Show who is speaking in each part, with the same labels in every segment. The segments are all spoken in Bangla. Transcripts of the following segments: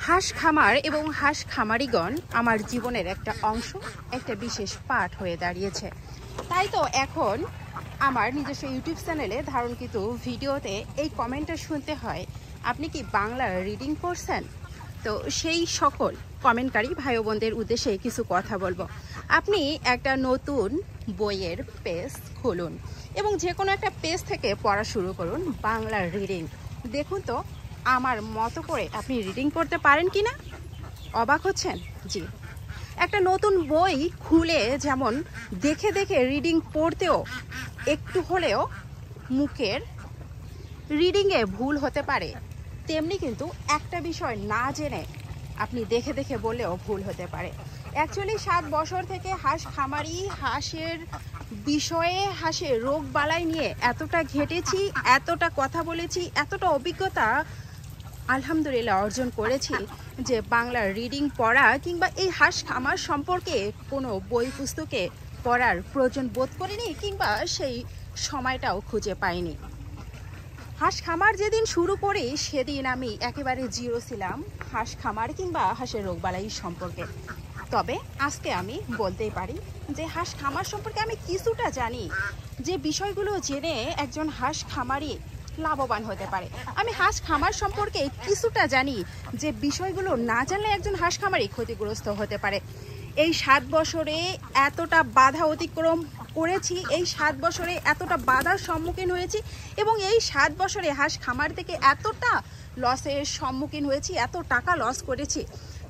Speaker 1: হাঁস খামার এবং হাঁস খামারিগণ আমার জীবনের একটা অংশ, একটা বিশেষ পাঠ হয়ে দাঁড়িয়েছে। তাই তো এখন আমার নিজস্ব ইউটিউব চ্যানেলে ধারণকৃত ভিডিওতে এই কমেন্টটা শুনতে হয়, আপনি কি বাংলা রিডিং করছেন? তো সেই সকল কমেন্টকারী ভাই বোনদের উদ্দেশ্যে কিছু কথা বলবো। আপনি একটা নতুন বইয়ের পেজ খুলুন এবং যে কোনো একটা পেজ থেকে পড়া শুরু করুন বাংলা রিডিং। দেখুন তো আমার মতো করে আপনি রিডিং করতে পারেন কি না? অবাক হচ্ছেন? জি, একটা নতুন বই খুলে যেমন দেখে দেখে রিডিং পড়তেও একটু হলেও মুখের রিডিংয়ে ভুল হতে পারে, তেমনি কিন্তু একটা বিষয় না জেনে আপনি দেখে দেখে বললেও ভুল হতে পারে। অ্যাকচুয়ালি 7 বছর থেকে হাঁস খামারি, হাঁসের বিষয়ে, হাঁসের রোগ বালাই নিয়ে এতটা ঘেটেছি, এতটা কথা বলেছি, এতটা অভিজ্ঞতা আলহামদুলিল্লাহ অর্জন করেছি যে বাংলা রিডিং পড়া কিংবা এই হাঁস খামার সম্পর্কে কোনো বই পুস্তকে পড়ার প্রয়োজন বোধ করিনি কিংবা সেই সময়টাও খুঁজে পাইনি। হাঁস খামার যেদিন শুরু করি সেদিন আমি একেবারে জিরো ছিলাম হাঁস খামার কিংবা হাঁসের রোগবালাই সম্পর্কে। তবে আজকে আমি বলতেই পারি যে হাঁস খামার সম্পর্কে আমি কিছুটা জানি, যে বিষয়গুলো জেনে একজন হাঁস খামারি লাভবান হতে পারে। আমি হাঁস খামার সম্পর্কে কিছুটা জানি, যে বিষয়গুলো না জানলে একজন হাঁস খামারি ক্ষতিগ্রস্ত হতে পারে। এই 7 বছরে এতটা বাধা অতিক্রম করেছি, এই 7 বছরে এতটা বাধার সম্মুখীন হয়েছি এবং এই 7 বছরে হাঁস খামার থেকে এতটা লসের সম্মুখীন হয়েছি, এত টাকা লস করেছি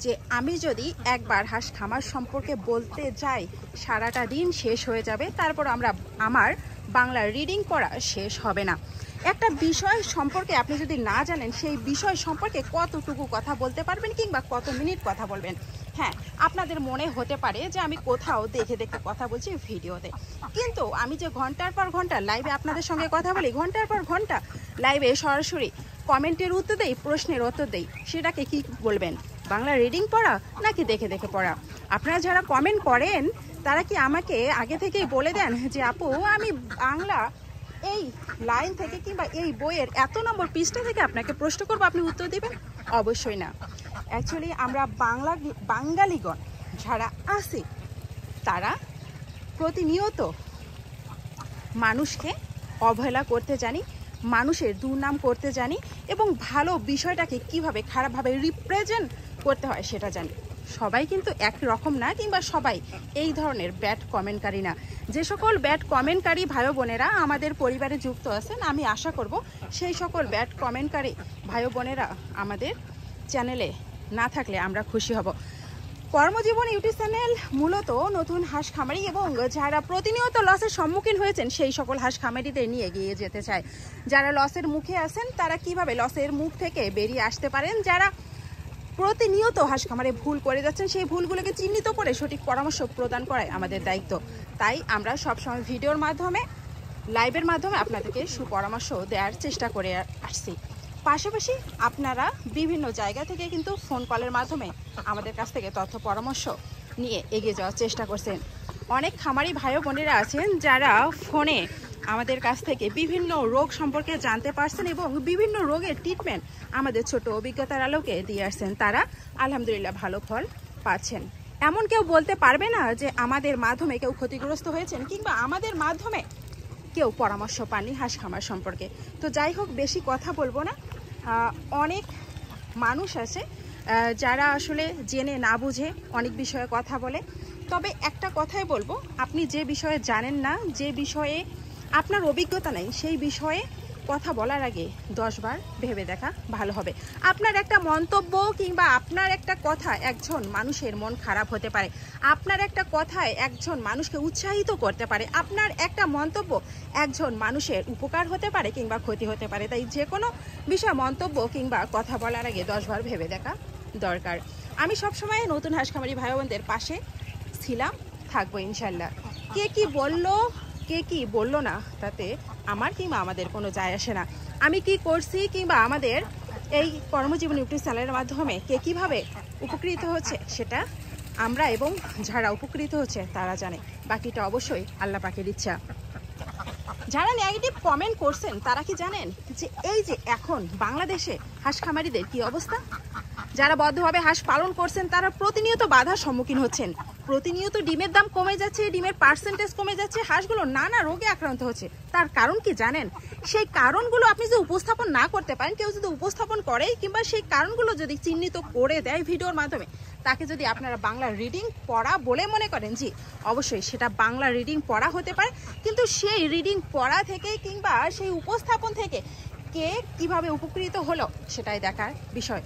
Speaker 1: যে আমি যদি একবার হাঁস খামার সম্পর্কে বলতে যাই সারাটা দিন শেষ হয়ে যাবে, তারপর আমার বাংলা রিডিং পড়া শেষ হবে না। একটা বিষয় সম্পর্কে আপনি যদি না জানেন সেই বিষয় সম্পর্কে কতটুকু কথা বলতে পারবেন কিংবা কত মিনিট কথা বলবেন। হ্যাঁ, আপনাদের মনে হতে পারে যে আমি কোথাও দেখে দেখে কথা বলছি ভিডিওতে, কিন্তু আমি যে ঘন্টার পর ঘন্টা লাইভে আপনাদের সঙ্গে কথা বলি, ঘন্টার পর ঘন্টা লাইভে সরাসরি কমেন্টের উত্তর দেই, প্রশ্নের উত্তর দেই, সেটাকে কি বলবেন? বাংলা রিডিং পড়া নাকি দেখে দেখে পড়া? আপনারা যারা কমেন্ট করেন তারা কি আমাকে আগে থেকেই বলে দেন যে আপু আমি বাংলা এই লাইন থেকে কিংবা এই বইয়ের এত নম্বর পৃষ্ঠা থেকে আপনাকে প্রশ্ন করবো, আপনি উত্তর দেবেন? অবশ্যই না। অ্যাকচুয়ালি আমরা বাঙালিগণ যারা আছি তারা প্রতিনিয়ত মানুষকে অবহেলা করতে জানি, মানুষের দুর্নাম করতে জানি এবং ভালো বিষয়টাকে কিভাবে খারাপভাবে রিপ্রেজেন্ট করতে হয় সেটা জানি। সবাই কিন্তু এক রকম না কিংবা সবাই এই ধরনের ব্যাড কমেন্টকারী না। যে সকল ব্যাড কমেন্টকারী ভাই বোনেরা আমাদের পরিবারে যুক্ত আছেন, আমি আশা করব সেই সকল ব্যাড কমেন্টকারী ভাই বোনেরা আমাদের চ্যানেলে না থাকলে আমরা খুশি হব। কর্মজীবন ইউটিউব চ্যানেল মূলত নতুন হাঁস খামারি এবং যারা প্রতিনিয়ত লসের সম্মুখীন হয়েছেন সেই সকল হাঁস খামারিদের নিয়ে এগিয়ে যেতে চায়। যারা লসের মুখে আছেন তারা কিভাবে লসের মুখ থেকে বেরিয়ে আসতে পারেন, যারা প্রতিনিয়ত হাঁস খামারে ভুল করে যাচ্ছেন সেই ভুলগুলোকে চিহ্নিত করে সঠিক পরামর্শ প্রদান করাই আমাদের দায়িত্ব। তাই আমরা সবসময় ভিডিওর মাধ্যমে, লাইভের মাধ্যমে আপনাদেরকে সুপরামর্শ দেওয়ার চেষ্টা করে আসছি। পাশাপাশি আপনারা বিভিন্ন জায়গা থেকে কিন্তু ফোন কলের মাধ্যমে আমাদের কাছ থেকে তথ্য পরামর্শ নিয়ে এগিয়ে যাওয়ার চেষ্টা করছেন। অনেক খামারি ভাই বোনেরা আছেন যারা ফোনে আমাদের কাছ থেকে বিভিন্ন রোগ সম্পর্কে জানতে পারছেন এবং বিভিন্ন রোগের ট্রিটমেন্ট আমাদের ছোট অভিজ্ঞতার আলোকে দিয়ে আসছেন। তারা আলহামদুলিল্লাহ ভালো ফল পাচ্ছেন। এমন কেউ বলতে পারবে না যে আমাদের মাধ্যমে কেউ ক্ষতিগ্রস্ত হয়েছেন কিংবা আমাদের মাধ্যমে কেউ পরামর্শ পাননি হাঁস খামার সম্পর্কে। তো যাই হোক, বেশি কথা বলবো না। অনেক মানুষ আছে যারা আসলে জেনে না বুঝে অনেক বিষয়ে কথা বলে। তবে একটা কথাই বলবো, আপনি যে বিষয়ে জানেন না, যে বিষয়ে আপনার অভিজ্ঞতা নেই, সেই বিষয়ে কথা বলার আগে 10 বার ভেবে দেখা ভালো হবে। আপনার একটা মন্তব্য কিংবা আপনার একটা কথা একজন মানুষের মন খারাপ হতে পারে, আপনার একটা কথায় একজন মানুষকে উৎসাহিত করতে পারে, আপনার একটা মন্তব্য একজন মানুষের উপকার হতে পারে কিংবা ক্ষতি হতে পারে। তাই যে কোনো বিষয় মন্তব্য কিংবা কথা বলার আগে 10 বার ভেবে দেখা দরকার। আমি সবসময় নতুন হাঁস খামারি ভাই বোনদের পাশে ছিলাম, থাকবো ইনশাল্লাহ। কে কি বললো, কে কি বললো না, তাতে আমার কিংবা আমাদের কোনো যায় আসে না। আমি কি করছি কিংবা আমাদের এই কর্মজীবন ইউটিউব চ্যানেলের মাধ্যমে কে কীভাবে উপকৃত হচ্ছে সেটা আমরা এবং যারা উপকৃত হচ্ছে তারা জানে। বাকিটা অবশ্যই আল্লাহ পাকের ইচ্ছা। যারা নেগেটিভ কমেন্ট করছেন তারা কি জানেন যে এই যে এখন বাংলাদেশে হাঁস খামারিদের কি অবস্থা? যারা বদ্ধভাবে হাঁস পালন করছেন তারা প্রতিনিয়ত বাধার সম্মুখীন হচ্ছেন। প্রতিনিয়ত ডিমের দাম কমে যাচ্ছে, ডিমের পার্সেন্টেজ কমে যাচ্ছে, হাঁসগুলো নানা রোগে আক্রান্ত হচ্ছে। তার কারণ কি জানেন? সেই কারণগুলো আপনি যদি উপস্থাপন না করতে পারেন, কেউ যদি উপস্থাপন করে কিংবা সেই কারণগুলো যদি চিহ্নিত করে দেয় ভিডিওর মাধ্যমে, তাকে যদি আপনারা বাংলা রিডিং পড়া বলে মনে করেন, জি অবশ্যই সেটা বাংলা রিডিং পড়া হতে পারে, কিন্তু সেই রিডিং পড়া থেকে কিংবা সেই উপস্থাপন থেকে কে কিভাবে উপকৃত হলো সেটাই দেখার বিষয়।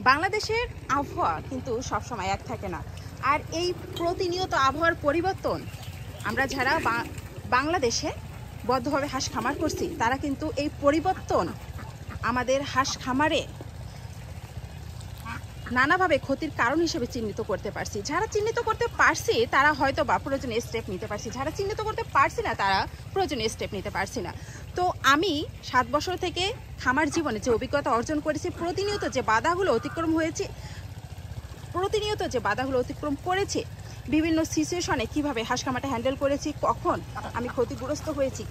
Speaker 1: বাংলাদেশের আবহাওয়া কিন্তু সবসময় এক থাকে না, আর এই প্রতিনিয়ত আবহাওয়ার পরিবর্তন আমরা যারা বাংলাদেশে বদ্ধভাবে হাঁস খামার করছি তারা কিন্তু এই পরিবর্তন আমাদের হাঁস খামারে নানাভাবে ক্ষতির কারণ হিসেবে চিহ্নিত করতে পারছি। যারা চিহ্নিত করতে পারছি তারা হয়তো বা প্রয়োজনীয় স্টেপ নিতে পারছি, যারা চিহ্নিত করতে পারছি না তারা প্রয়োজনীয় স্টেপ নিতে পারছি না। তো আমি 7 বছর থেকে খামার জীবনে যে অভিজ্ঞতা অর্জন করেছি, প্রতিনিয়ত যে বাধাগুলো অতিক্রম করেছি, বিভিন্ন সিচুয়েশনে কিভাবে হাঁস খামারটা হ্যান্ডেল করেছি, কখন আমি ক্ষতিগ্রস্ত হয়েছি,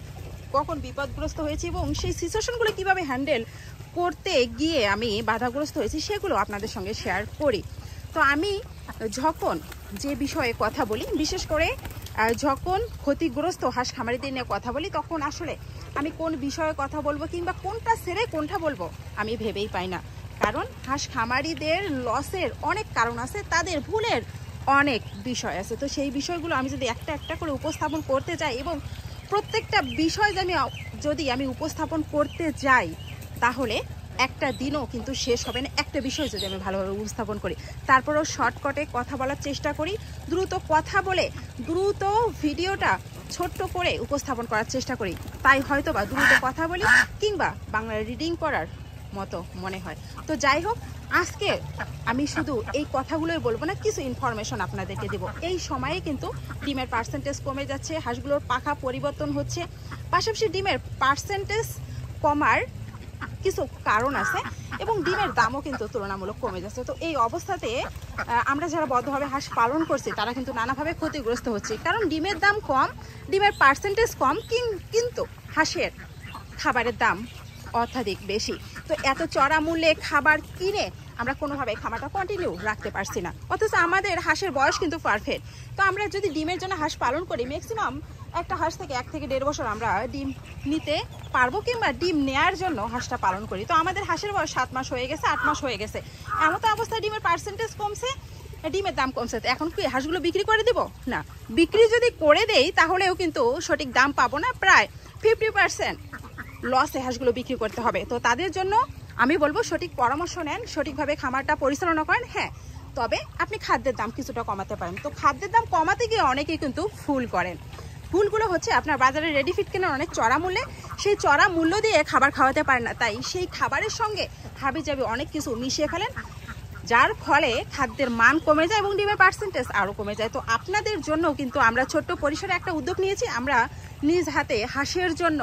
Speaker 1: কখন বিপদগ্রস্ত হয়েছি এবং সেই সিচুয়েশনগুলো কিভাবে হ্যান্ডেল করতে গিয়ে আমি বাধাগ্রস্ত হয়েছি সেগুলো আপনাদের সঙ্গে শেয়ার করি। তো আমি যখন যে বিষয়ে কথা বলি, বিশেষ করে যখন ক্ষতিগ্রস্ত হাঁস খামারিদের নিয়ে কথা বলি, তখন আসলে আমি কোন বিষয়ে কথা বলবো কিংবা কোনটা ছেড়ে কোনটা বলবো আমি ভেবেই পাই না। কারণ হাঁস খামারিদের লসের অনেক কারণ আছে, তাদের ভুলের অনেক বিষয় আছে। তো সেই বিষয়গুলো আমি যদি একটা একটা করে উপস্থাপন করতে যাই এবং প্রত্যেকটা বিষয় যদি আমি উপস্থাপন করতে যাই তাহলে একটা দিনও কিন্তু শেষ হবে না। একটা বিষয় যদি আমি ভালোভাবে উপস্থাপন করি, তারপরেও শর্টকাটে কথা বলার চেষ্টা করি, দ্রুত কথা বলে দ্রুত ভিডিওটা ছোট্ট করে উপস্থাপন করার চেষ্টা করি, তাই হয়তো বা দ্রুত কথা বলি কিংবা বাংলা রিডিং করার মতো মনে হয়। তো যাই হোক, আজকে আমি শুধু এই কথাগুলোই বলবো না, কিছু ইনফরমেশন আপনাদেরকে দেব। এই সময়ে কিন্তু ডিমের পার্সেন্টেজ কমে যাচ্ছে, হাঁসগুলোর পাখা পরিবর্তন হচ্ছে, পাশাপাশি ডিমের পার্সেন্টেজ কমার কিছু কারণ আছে এবং ডিমের দামও কিন্তু তুলনামূলক কমে যাচ্ছে। তো এই অবস্থাতে আমরা যারা বদ্ধভাবে হাঁস পালন করছি তারা কিন্তু নানাভাবে ক্ষতিগ্রস্ত হচ্ছে, কারণ ডিমের দাম কম, ডিমের পার্সেন্টেজ কম, কিন্তু হাঁসের খাবারের দাম অত্যাধিক বেশি। তো এত চড়া মূল্যে খাবার কিনে আমরা কোনোভাবে খামারটা কন্টিনিউ রাখতে পারছি না, অথচ আমাদের হাঁসের বয়স কিন্তু পারফেক্ট। তো আমরা যদি ডিমের জন্য হাঁস পালন করি, ম্যাক্সিমাম একটা হাঁস থেকে 1 থেকে 1.5 বছর আমরা ডিম নিতে পারবো কিংবা ডিম নেয়ার জন্য হাঁসটা পালন করি। তো আমাদের হাঁসের বয়স 7 মাস হয়ে গেছে, 8 মাস হয়ে গেছে, এমন অবস্থায় ডিমের পার্সেন্টেজ কমছে, ডিমের দাম কমছে। এখন কি হাঁসগুলো বিক্রি করে দেব? না, বিক্রি যদি করে দেই তাহলেও কিন্তু সঠিক দাম পাবো না, প্রায় 50% লসে হাঁসগুলো বিক্রি করতে হবে। তো তাদের জন্য আমি বলবো সঠিক পরামর্শ নেন, সঠিকভাবে খামারটা পরিচালনা করেন। হ্যাঁ, তবে আপনি খাদ্যের দাম কিছুটা কমাতে পারেন। তো খাদ্যের দাম কমাতে গিয়ে অনেকেই কিন্তু ভুল করেন। ভুলগুলো হচ্ছে আপনার বাজারে রেডি ফিড কেনেন অনেক চড়া মূল্যে, সেই চড়া মূল্য দিয়ে খাবার খাওয়াতে পারেন না, তাই সেই খাবারের সঙ্গে হাবিজাবি অনেক কিছু মিশিয়ে ফেলেন, যার ফলে খাদ্যের মান কমে যায় এবং ডিমের পার্সেন্টেজ আরও কমে যায়। তো আপনাদের জন্য কিন্তু আমরা ছোট্ট পরিসরে একটা উদ্যোগ নিয়েছি, আমরা নিজ হাতে হাঁসের জন্য,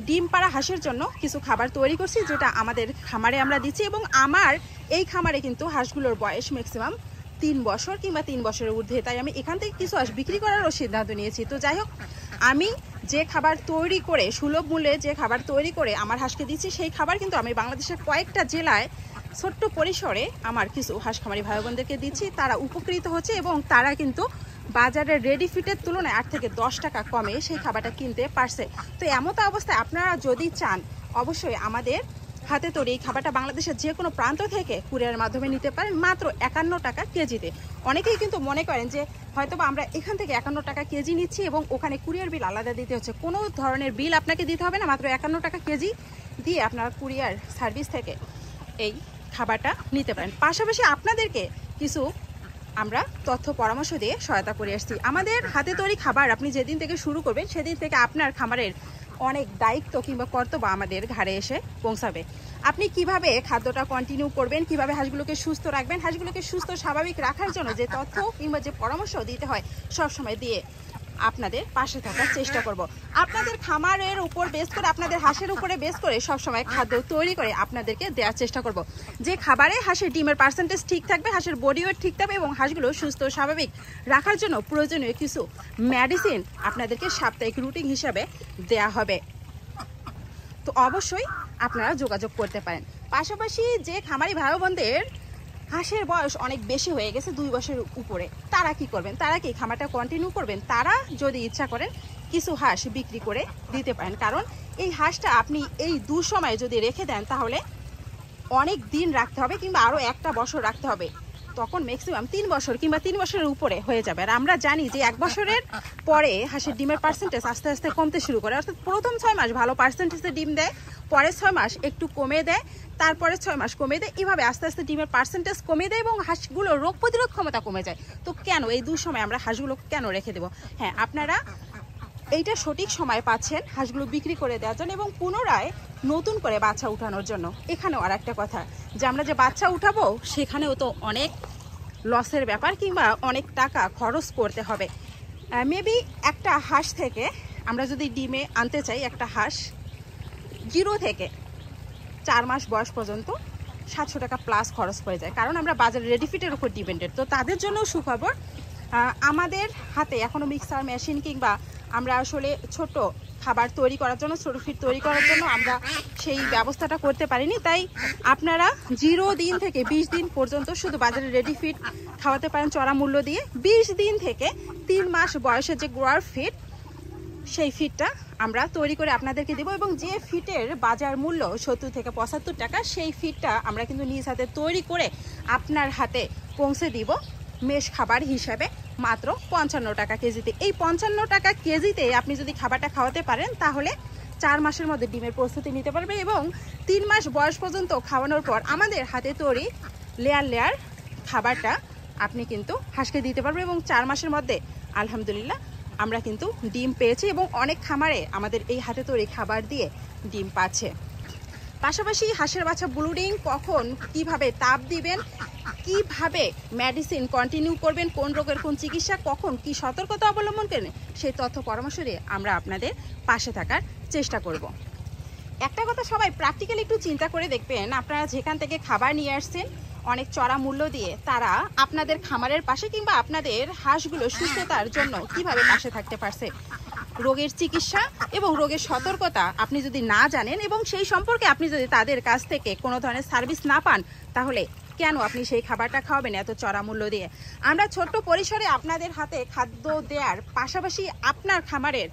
Speaker 1: ডিম পাড়া হাঁসের জন্য কিছু খাবার তৈরি করছি, যেটা আমাদের খামারে আমরা দিচ্ছি। এবং আমার এই খামারে কিন্তু হাঁসগুলোর বয়স ম্যাক্সিমাম 3 বছর কিংবা 3 বছরের ঊর্ধ্বে, তাই আমি এখান থেকে কিছু হাঁস বিক্রি করারও সিদ্ধান্ত নিয়েছি। তো যাই হোক, আমি যে খাবার তৈরি করে, সুলভ মূল্যে যে খাবার তৈরি করে আমার হাঁসকে দিচ্ছি, সেই খাবার কিন্তু আমি বাংলাদেশের কয়েকটা জেলায় ছোট্ট পরিসরে আমার কিছু হাঁস খামারি ভাই বোনদেরকে দিচ্ছি, তারা উপকৃত হচ্ছে এবং তারা কিন্তু বাজারের রেডি ফিটের তুলনায় 8 থেকে 10 টাকা কমে সেই খাবারটা কিনতে পারছে। তো এমতো অবস্থায় আপনারা যদি চান, অবশ্যই আমাদের হাতে তৈরি এই খাবারটা বাংলাদেশের যে কোনো প্রান্ত থেকে কুরিয়ারের মাধ্যমে নিতে পারেন, মাত্র 51 টাকা কেজিতে। অনেকেই কিন্তু মনে করেন যে হয়তো বা আমরা এখান থেকে 51 টাকা কেজি নিচ্ছি এবং ওখানে কুরিয়ার বিল আলাদা দিতে হচ্ছে। কোনো ধরনের বিল আপনাকে দিতে হবে না, মাত্র 51 টাকা কেজি দিয়ে আপনারা কুরিয়ার সার্ভিস থেকে এই খাবারটা নিতে পারেন। পাশাপাশি আপনাদেরকে কিছু আমরা তথ্য পরামর্শ দিয়ে সহায়তা করে আসছি। আমাদের হাতে তৈরি খাবার আপনি যেদিন থেকে শুরু করবেন সেদিন থেকে আপনার খামারের অনেক দায়িত্ব কিংবা কর্তব্য আমাদের ঘাড়ে এসে পৌঁছাবে। আপনি কিভাবে খাদ্যটা কন্টিনিউ করবেন, কিভাবে হাঁসগুলোকে সুস্থ রাখবেন, হাঁসগুলোকে সুস্থ স্বাভাবিক রাখার জন্য যে তথ্য কিংবা যে পরামর্শ দিতে হয় সবসময় দিয়ে আপনাদের পাশে থাকার চেষ্টা করব। আপনাদের খামারের উপর বেস করে, আপনাদের হাঁসের উপরে বেস করে সবসময় খাদ্য তৈরি করে আপনাদেরকে দেওয়ার চেষ্টা করব, যে খাবারে হাঁসের ডিমের পার্সেন্টেজ ঠিক থাকবে, হাঁসের বডি ওয়েট ঠিক থাকবে এবং হাঁসগুলো সুস্থ স্বাভাবিক রাখার জন্য প্রয়োজনীয় কিছু মেডিসিন আপনাদেরকে সাপ্তাহিক রুটিন হিসাবে দেয়া হবে। তো অবশ্যই আপনারা যোগাযোগ করতে পারেন। পাশাপাশি যে খামারি ভাই বোনদের হাঁসের বয়স অনেক বেশি হয়ে গেছে 2 বছরের উপরে, তারা কি করবেন? তারা কি খামারটা কন্টিনিউ করবেন? তারা যদি ইচ্ছা করেন কিছু হাঁস বিক্রি করে দিতে পারেন, কারণ এই হাঁসটা আপনি এই দুঃসময়ে যদি রেখে দেন তাহলে অনেক দিন রাখতে হবে কিংবা আরও 1টা বছর রাখতে হবে, তখন ম্যাক্সিমাম 3 বছর কিংবা 3 বছরের উপরে হয়ে যাবে। আর আমরা জানি যে 1 বছরের পরে হাঁসের ডিমের পার্সেন্টেজ আস্তে আস্তে কমতে শুরু করে, অর্থাৎ প্রথম 6 মাস ভালো পার্সেন্টেজে ডিম দেয়, পরের 6 মাস একটু কমে দেয়, তারপরে 6 মাস কমে দেয়, এভাবে আস্তে আস্তে ডিমের পার্সেন্টেজ কমে দেয় এবং হাঁসগুলোর রোগ প্রতিরোধ ক্ষমতা কমে যায়। তো কেন এই দুঃসময় আমরা হাঁসগুলো কেন রেখে দেবো? হ্যাঁ, আপনারা এইটা সঠিক সময় পাচ্ছেন হাঁসগুলো বিক্রি করে দেওয়ার জন্য এবং পুনরায় নতুন করে বাচ্চা উঠানোর জন্য। এখানেও আর একটা কথা, যে আমরা যে বাচ্চা উঠাবো সেখানেও তো অনেক লসের ব্যাপার কিংবা অনেক টাকা খরচ করতে হবে। মেবি একটা হাঁস থেকে আমরা যদি ডিমে আনতে চাই, একটা হাঁস 0 থেকে 4 মাস বয়স পর্যন্ত 700 টাকা প্লাস খরচ হয়ে যায়, কারণ আমরা বাজারে রেডি ফিটের উপর ডিপেন্ডেড। তো তাদের জন্য সুখবর, আমাদের হাতে এখনও মিক্সার মেশিন কিংবা আমরা আসলে ছোট খাবার তৈরি করার জন্য, ছোটো ফিড তৈরি করার জন্য আমরা সেই ব্যবস্থাটা করতে পারিনি। তাই আপনারা 0 দিন থেকে 20 দিন পর্যন্ত শুধু বাজারে রেডি ফিড খাওয়াতে পারেন চড়া মূল্য দিয়ে। 20 দিন থেকে 3 মাস বয়সের যে গ্রোয়ার ফিড, সেই ফিডটা আমরা তৈরি করে আপনাদেরকে দেবো এবং যে ফিডের বাজার মূল্য 70 থেকে 75 টাকা, সেই ফিডটা আমরা কিন্তু নিজ হাতে তৈরি করে আপনার হাতে পৌঁছে দিব মেষ খাবার হিসাবে মাত্র 55 টাকা কেজিতে। এই 55 টাকা কেজিতে আপনি যদি খাবারটা খাওয়াতে পারেন তাহলে 4 মাসের মধ্যে ডিমের প্রস্তুতি নিতে পারবে এবং 3 মাস বয়স পর্যন্ত খাওয়ানোর পর আমাদের হাতে তৈরি লেয়ার লেয়ার খাবারটা আপনি কিন্তু হাঁসকে দিতে পারবে এবং 4 মাসের মধ্যে আলহামদুলিল্লাহ আমরা কিন্তু ডিম পেয়েছি এবং অনেক খামারে আমাদের এই হাতে তৈরি খাবার দিয়ে ডিম পাচ্ছে। পাশাপাশি হাঁসের বাচ্চা ব্লুডিং কখন, কিভাবে তাপ দিবেন, কিভাবে মেডিসিন কন্টিনিউ করবেন, কোন রোগের কোন চিকিৎসা, কখন কি সতর্কতা অবলম্বন করেন, সেই তথ্য পরামর্শ দিয়ে আমরা আপনাদের পাশে থাকার চেষ্টা করব। একটা কথা সবাই প্র্যাকটিক্যালি একটু চিন্তা করে দেখবেন, আপনারা যেখান থেকে খাবার নিয়ে আসছেন অনেক চড়া মূল্য দিয়ে, তারা আপনাদের খামারের পাশে কিংবা আপনাদের হাঁসগুলো সুস্থতার জন্য কিভাবে পাশে থাকতে পারছে। রোগের চিকিৎসা এবং রোগের সতর্কতা আপনি যদি না জানেন এবং সেই সম্পর্কে আপনি যদি তাদের কাছ থেকে কোনো ধরনের সার্ভিস না পান, তাহলে কেন আপনি সেই খাবারটা খাওয়াবেন এত চড়া মূল্য দিয়ে? আমরা ছোট্ট পরিসরে আপনাদের হাতে খাদ্য দেওয়ার পাশাপাশি আপনার খামারের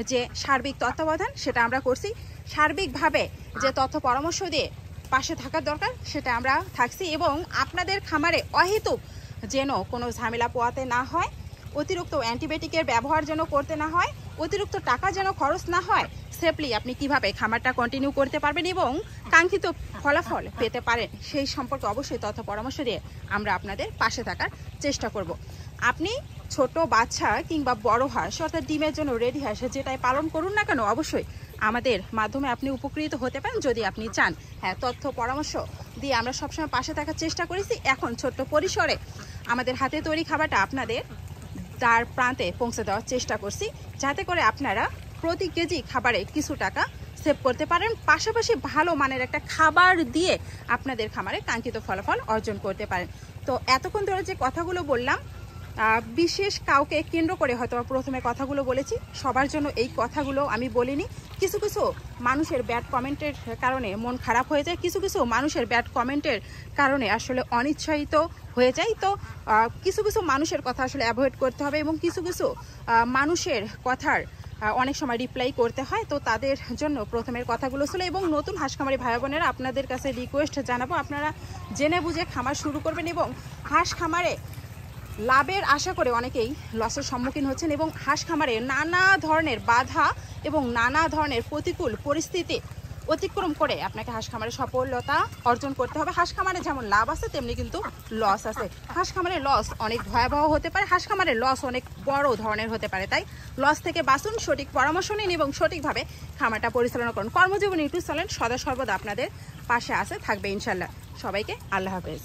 Speaker 1: যে সার্বিক তত্ত্বাবধান সেটা আমরা করছি। সার্বিকভাবে যে তথ্য পরামর্শ দিয়ে পাশে থাকার দরকার সেটা আমরা থাকছি এবং আপনাদের খামারে অহেতুক যেন কোনো ঝামেলা পোয়াতে না হয়, অতিরিক্ত অ্যান্টিবায়োটিকের ব্যবহার যেন করতে না হয়, অতিরিক্ত টাকা যেন খরচ না হয়, সেফলি আপনি কিভাবে খামারটা কন্টিনিউ করতে পারবেন এবং কাঙ্ক্ষিত ফলাফল পেতে পারেন সেই সম্পর্কে অবশ্যই তথ্য পরামর্শ দিয়ে আমরা আপনাদের পাশে থাকার চেষ্টা করব। আপনি ছোট বাচ্চা কিংবা বড় হাঁস অর্থাৎ ডিমের জন্য রেডি হাঁস যেটাই পালন করুন না কেন, অবশ্যই আমাদের মাধ্যমে আপনি উপকৃত হতে পারেন যদি আপনি চান। হ্যাঁ, তথ্য পরামর্শ দিয়ে আমরা সবসময় পাশে থাকার চেষ্টা করেছি। এখন ছোট্ট পরিসরে আমাদের হাতে তৈরি খাবারটা আপনাদের তার প্রান্তে পৌঁছে দেওয়ার চেষ্টা করছি, যাতে করে আপনারা প্রতি কেজি খাবারে কিছু টাকা সেভ করতে পারেন, পাশাপাশি ভালো মানের একটা খাবার দিয়ে আপনাদের খামারে কাঙ্ক্ষিত ফলাফল অর্জন করতে পারেন। তো এতক্ষণ ধরে যে কথাগুলো বললাম, বিশেষ কাউকে কেন্দ্র করে হয়তো প্রথমে কথাগুলো বলেছি, সবার জন্য এই কথাগুলো আমি বলিনি। কিছু কিছু মানুষের ব্যাড কমেন্টের কারণে মন খারাপ হয়ে যায়, কিছু কিছু মানুষের ব্যাড কমেন্টের কারণে আসলে অনিচ্ছায়িত হয়ে যায়। তো কিছু কিছু মানুষের কথা আসলে অ্যাভয়েড করতে হবে এবং কিছু কিছু মানুষের কথার অনেক সময় রিপ্লাই করতে হয়। তো তাদের জন্য প্রথমের কথাগুলো ছিল এবং নতুন হাঁস খামারি ভাই বোনেরা আপনাদের কাছে রিকোয়েস্ট জানাবো, আপনারা জেনে বুঝে খামার শুরু করবেন এবং হাঁস খামারে লাভের আশা করে অনেকেই লসের সম্মুখীন হচ্ছেন এবং হাঁস খামারে নানা ধরনের বাধা এবং নানা ধরনের প্রতিকূল পরিস্থিতি অতিক্রম করে আপনাকে হাঁস খামারে সফলতা অর্জন করতে হবে। হাঁস খামারে যেমন লাভ আছে তেমনি কিন্তু লস আছে। হাঁস খামারে লস অনেক ভয়াবহ হতে পারে, হাঁস খামারে লস অনেক বড় ধরনের হতে পারে। তাই লস থেকে বাঁচুন, সঠিক পরামর্শ নিন এবং সঠিকভাবে খামারটা পরিচালনা করুন। কর্মজীবন ইউটিউব চ্যানেল সদা সর্বদা আপনাদের পাশে আছে, থাকবে ইনশাল্লাহ। সবাইকে আল্লাহ হাফেজ।